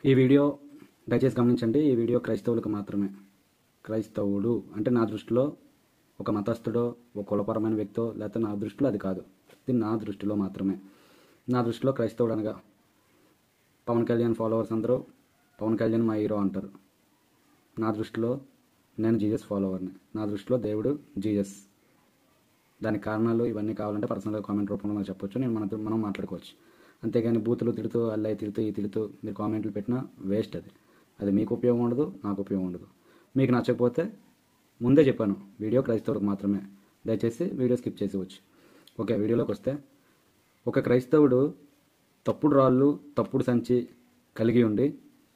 ఈ వీడియో దయచేసి గమనించండి. ఈ వీడియో క్రైస్తవులకు మాత్రమే. క్రైస్తవుడు అంటే నా దృష్టిలో ఒక మతస్థుడో, ఒక కులపరమైన వ్యక్తో, లేకపోతే నా దృష్టిలో అది కాదు. ఇది నా దృష్టిలో మాత్రమే. నా దృష్టిలో క్రైస్తవుడు అనగా పవన్ కళ్యాణ్ ఫాలోవర్స్ అందరూ పవన్ కళ్యాణ్ మా హీరో అంటారు. నా దృష్టిలో నేను జీసస్ ఫాలోవర్ని. నా దృష్టిలో దేవుడు జీసస్. దానికి కారణాలు ఇవన్నీ కావాలంటే పర్సనల్గా కామెంట్ రూపంలో నాకు చెప్పొచ్చు. మనం మాట్లాడుకోవచ్చు. అంతేగాని బూతులు తిడుతూ, అల్లయ్య తిడుతూ, ఈ తిడుతూ మీరు కామెంట్లు పెట్టినా వేస్ట్. అది మీకు ఉపయోగం ఉండదు, నాకు ఉపయోగం ఉండదు. మీకు నచ్చకపోతే ముందే చెప్పాను, వీడియో క్రైస్తవులకు మాత్రమే. దయచేసి వీడియో స్కిప్ చేసేవచ్చు. ఓకే, వీడియోలోకి వస్తే, ఒక క్రైస్తవుడు తప్పుడు రాళ్ళు, తప్పుడు సంచి కలిగి ఉండి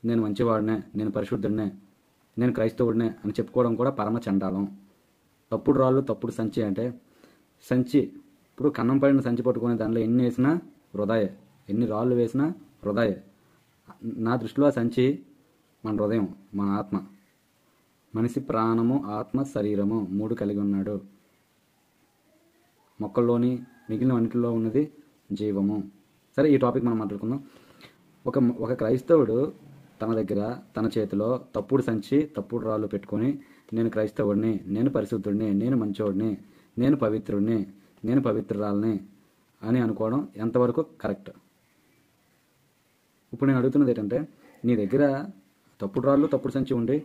నేను మంచివాడినే, నేను పరిశుద్ధుడినే, నేను క్రైస్తవుడినే అని చెప్పుకోవడం కూడా పరమ చండాలం. తప్పుడు రాళ్ళు, తప్పుడు సంచి అంటే సంచి ఇప్పుడు కన్నం పడిన సంచి పట్టుకునే దానిలో ఎన్ని వేసినా వృధాయే, ఎన్ని రాళ్ళు వేసినా వృధాయే. నా దృష్టిలో ఆ సంచి మన హృదయం, మన ఆత్మ. మనిషి ప్రాణము, ఆత్మ, శరీరము 3 కలిగి ఉన్నాడు. మొక్కల్లోని మిగిలిన అన్నిటిలో ఉన్నది జీవము. సరే, ఈ టాపిక్ మనం మాట్లాడుకుందాం. ఒక క్రైస్తవుడు తన దగ్గర, తన చేతిలో తప్పుడు సంచి, తప్పుడు రాళ్ళు పెట్టుకొని నేను క్రైస్తవుడిని, నేను పరిశుద్ధుడిని, నేను మంచోడిని, నేను పవిత్రుడిని, నేను పవిత్రురాలని అని అనుకోవడం ఎంతవరకు కరెక్ట్? ఇప్పుడు నేను అడుగుతున్నది ఏంటంటే, నీ దగ్గర తప్పుడు రాళ్ళు, తప్పుడు సంచి ఉండి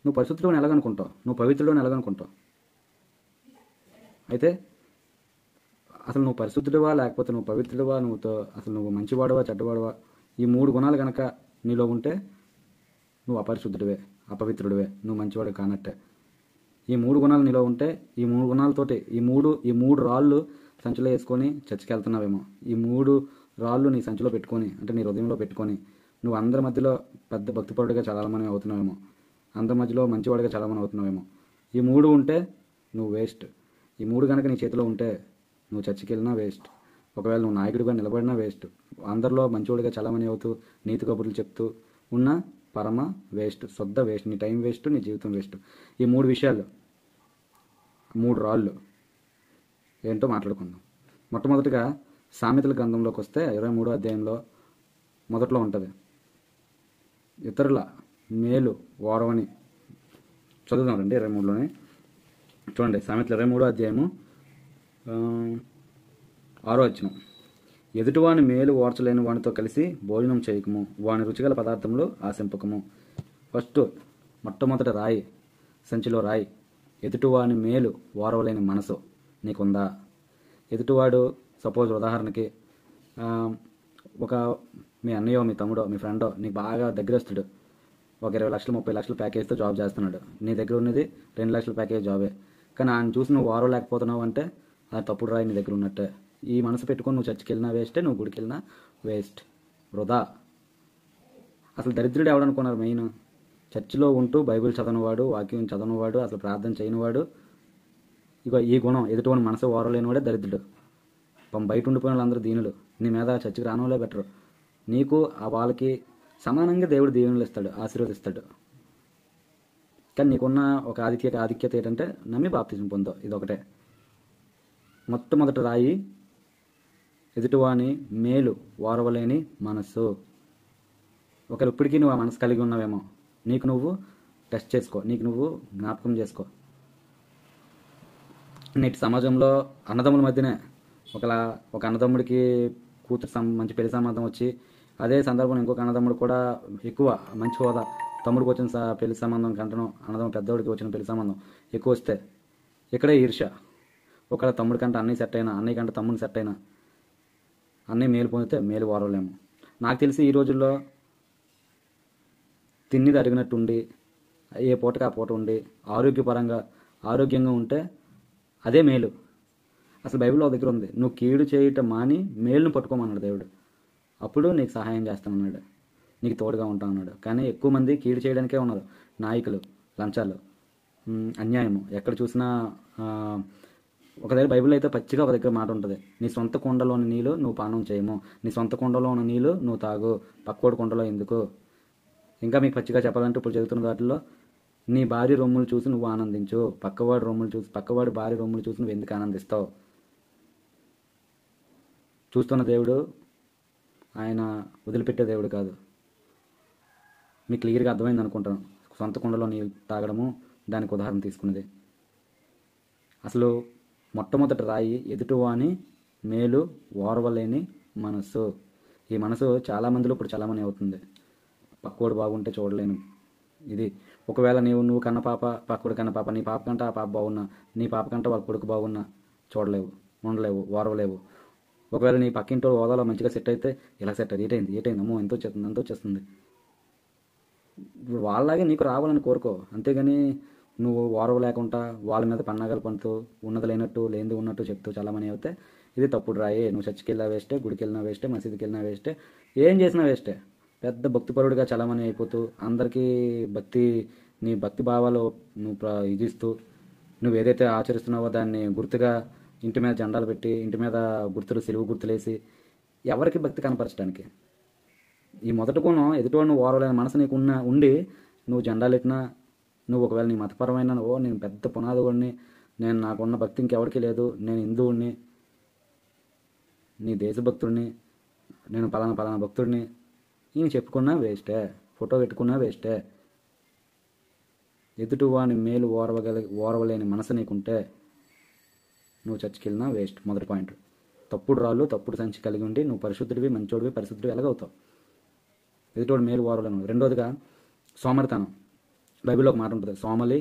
నువ్వు పరిశుద్ధుడు అని ఎలాగనుకుంటావు? నువ్వు పవిత్రుడు అని ఎలాగనుకుంటావు? అయితే అసలు నువ్వు పరిశుద్ధుడివా, లేకపోతే నువ్వు పవిత్రుడివా, అసలు నువ్వు మంచివాడవా, చెడ్డవాడవా? ఈ 3 గుణాలు కనుక నీలో ఉంటే నువ్వు అపరిశుద్ధుడివే, అపవిత్రుడివే, నువ్వు మంచివాడు కానట్టే. ఈ 3 గుణాలు నీలో ఉంటే, ఈ 3 గుణాలతోటి ఈ మూడు రాళ్ళు సంచిలో వేసుకొని చర్చికి వెళ్తున్నావేమో. ఈ 3 రాళ్ళు నీ సంచిలో పెట్టుకొని, అంటే నీ హృదయంలో పెట్టుకొని నువ్వు అందరి మధ్యలో పెద్ద భక్తిపరుడిగా చాలామంది అవుతున్నావేమో, అందరి మధ్యలో మంచివాడిగా చాలామంది అవుతున్నావేమో. ఈ 3 ఉంటే నువ్వు వేస్ట్. ఈ 3 కనుక నీ చేతిలో ఉంటే నువ్వు చర్చికి వెళ్ళినా వేస్ట్. ఒకవేళ నువ్వు నాయకుడిగా నిలబడినా వేస్ట్. అందరిలో మంచివాడిగా చాలామంది అవుతూ నీతి కబుర్లు చెప్తూ ఉన్నా పరమ వేస్ట్, శుద్ధ వేస్ట్. నీ టైం వేస్ట్, నీ జీవితం వేస్ట్. ఈ 3 విషయాలు, 3 రాళ్ళు ఏంటో మాట్లాడుకుందాం. మొట్టమొదటిగా సామెతల గ్రంథంలోకి వస్తే 23వ అధ్యాయంలో మొదట్లో ఉంటుంది, ఇతరుల మేలు ఓరవని. చదువుదాం రండి 23లోనే. చూడండి, సామెతలు 23వ అధ్యాయము 6వ వచనం. ఎదుటివాని మేలు ఓర్చలేని వానితో కలిసి భోజనం చేయకము, వాని రుచిగల పదార్థములు ఆశింపకము. మొట్టమొదటి రాయి, సంచిలో రాయి, ఎదుటివాని మేలు ఓరవలేని మనసు నీకుందా? ఎదుటివాడు సపోజ్ ఉదాహరణకి మీ అన్నయ్యో, మీ తమ్ముడో, మీ ఫ్రెండో నీకు బాగా దగ్గరస్తుడు, ఒక 20 లక్షలు 30 లక్షలు ప్యాకేజ్తో జాబ్ చేస్తున్నాడు. నీ దగ్గర ఉన్నది 2 లక్షల ప్యాకేజ్ జాబే. కానీ ఆయన చూసి నువ్వు ఓరవలేకపోతున్నావు అంటే అది తప్పుడు రాయి నీ దగ్గర ఉన్నట్టే. ఈ మనసు పెట్టుకొని నువ్వు చర్చికి వెళ్ళినా వేస్టే, నువ్వు గుడికి వెళ్ళినా వేస్ట్, వృధా. అసలు దరిద్రుడు ఎవడనుకున్నారు? మెయిన్ చర్చిలో ఉంటూ బైబిల్ చదవనివాడు, వాక్యం చదవనివాడు, అసలు ప్రార్థన చేయనివాడు, ఇక ఈ గుణం ఎదుటివాని మనసు ఓరలేనివాడే దరిద్రుడు. బయట ఉండిపోయిన వాళ్ళందరూ దీనులు. నీ మీద చర్చికి రానోలే బెటరు. నీకు వాళ్ళకి సమానంగా దేవుడు దీవెనలు ఇస్తాడు, ఆశీర్వదిస్తాడు. కానీ నీకున్న ఒక ఆధిక్యత ఏంటంటే నమ్మి బాప్తిజం పొందో. ఇదొకటే. మొట్టమొదటి రాయి, ఎదుటివాని మేలు ఓరవలేని మనస్సు. ఒకవేళ ఇప్పటికీ నువ్వు ఆ మనసు కలిగి ఉన్నావేమో, నీకు నువ్వు టెస్ట్ చేసుకో, నీకు నువ్వు జ్ఞాపకం చేసుకో. నేటి సమాజంలో అన్నదమ్ముల మధ్యనే ఒక అన్నదమ్ముడికి కూతురు మంచి పెళ్లి సంబంధం వచ్చి, అదే సందర్భంలో ఇంకొక అన్నదమ్ముడు కూడా ఎక్కువ మంచి హోదా, తమ్ముడికి వచ్చిన పెళ్లి సంబంధం కంటను అన్నదమ్ముడు పెద్దోడికి వచ్చిన పెళ్లి సంబంధం ఎక్కువ వస్తే ఇక్కడే ఈర్ష్య. ఒకవేళ తమ్ముడి కంటే అన్నయ్య సెట్ అయినా, అన్నయ్య కంటే తమ్ముడిని సెట్ అయినా, అన్నయ్య మేలు పొందితే మేలు ఓరవలేము. నాకు తెలిసి ఈ రోజుల్లో తిన్నిది అడిగినట్టుండి, ఏ పూటకి ఆ పూట ఉండి, ఆరోగ్యంగా ఉంటే అదే మేలు. అసలు బైబిల్లో దగ్గర ఉంది, నువ్వు కీడు చేయటం మాని మేలును పట్టుకోమన్నాడు దేవుడు. అప్పుడు నీకు సహాయం చేస్తానన్నాడు, నీకు తోడుగా ఉంటానన్నాడు. కానీ ఎక్కువ మంది కీడు చేయడానికే ఉన్నారు. నాయకులు, లంచాలు, అన్యాయము. ఎక్కడ చూసినా ఒక దగ్గర బైబిల్ అయితే పచ్చిగా ఒక దగ్గర మాట ఉంటుంది, నీ సొంత కుండలోని నీళ్ళు నువ్వు పానం చేయము, నీ సొంత కుండలో ఉన్న నీళ్ళు నువ్వు తాగు, పక్కోడి కుండలో ఎందుకు. ఇంకా మీకు పచ్చిగా చెప్పాలంటే ఇప్పుడు చదువుతున్న వాటిల్లో, నీ భార్య రొమ్ములు చూసి నువ్వు ఆనందించు, పక్కవాడి భార్య రొమ్ములు చూసి నువ్వు ఎందుకు ఆనందిస్తావు? చూస్తున్న దేవుడు ఆయన వదిలిపెట్టే దేవుడు కాదు. మీకు క్లియర్గా అర్థమైంది అనుకుంటాను. సొంత కుండలో నీళ్ళు తాగడము దానికి ఉదాహరణ తీసుకున్నది. అసలు మొట్టమొదటి రాయి ఎదుటివాని మేలు ఓర్వలేని మనసు. ఈ మనసు చాలా మందిలో ఇప్పుడు చాలామంది అవుతుంది. పక్కోడు బాగుంటే చూడలేను ఇది. ఒకవేళ నువ్వు కన్న పాప, పక్కోడు కన్న పాప, నీ పాప కంటే ఆ పాప బాగున్నా, నీ పాప కంటే వాళ్ళ కొడుకు బాగున్నా చూడలేవు, ఉండలేవు, ఓర్వలేవు. ఒకవేళ నీ పక్కింటో హోదాలో మంచిగా సెట్ అయితే ఇలా సెట్ అది ఏటైంది అమ్మో ఎంత వచ్చేస్తుంది. ఇప్పుడు వాళ్ళలాగే నీకు రావాలని కోరుకో, అంతేగాని నువ్వు ఓరవ లేకుండా వాళ్ళ మీద పన్నాగాలు పండుతూ ఉన్నది లేనట్టు లేనిది ఉన్నట్టు చెప్తూ చాలామంది అయితే ఇది తప్పుడు రాయి. నువ్వు చర్చికి వెళ్ళినా వేస్టే, గుడికి వెళ్ళినా వేస్టే, మసీదుకి వెళ్ళినా వేస్టే, ఏం చేసినా వేస్టే. పెద్ద భక్తిపరుడుగా చాలామంది అయిపోతూ అందరికీ నీ భక్తి భావాలు నువ్వు ఇదిస్తూ నువ్వు ఏదైతే ఆచరిస్తున్నావో దాన్ని గుర్తుగా ఇంటి మీద జెండాలు పెట్టి, ఇంటి మీద సిలువు గుర్తులేసి ఎవరికి భక్తి కనపరచడానికి. ఈ మొదటి కోణం ఎదుటివాడిని ఓర్వలేని మనసు నీకు ఉండి నువ్వు జెండాలు ఎట్టినా, నువ్వు ఒకవేళ నీ మతపరమైన నేను పెద్ద పునాదివాడిని, నాకున్న భక్తి ఇంకెవరికి లేదు, నేను హిందువుడిని, నీ దేశభక్తుడిని, నేను పలానా భక్తుడిని ఈయన చెప్పుకున్నా వేస్టే, ఫోటో పెట్టుకున్నా వేస్టే. ఎదుటివాని మేలు ఓర్వలేని మనసు నీకుంటే నువ్వు చర్చికి వెళ్ళినా వేస్ట్. మొదటి పాయింట్. తప్పుడు రాళ్ళు, తప్పుడు సంచి కలిగి ఉండి నువ్వు పరిశుద్ధుడివి, మంచోడివి, పరిశుద్ధుడివి ఎలాగవుతావు? ఎదుటివాడు మేలు ఓర్వలేను. రెండోదిగా సోమరితనం. బైబిల్లో ఒక మాట ఉంటుంది, సోమలి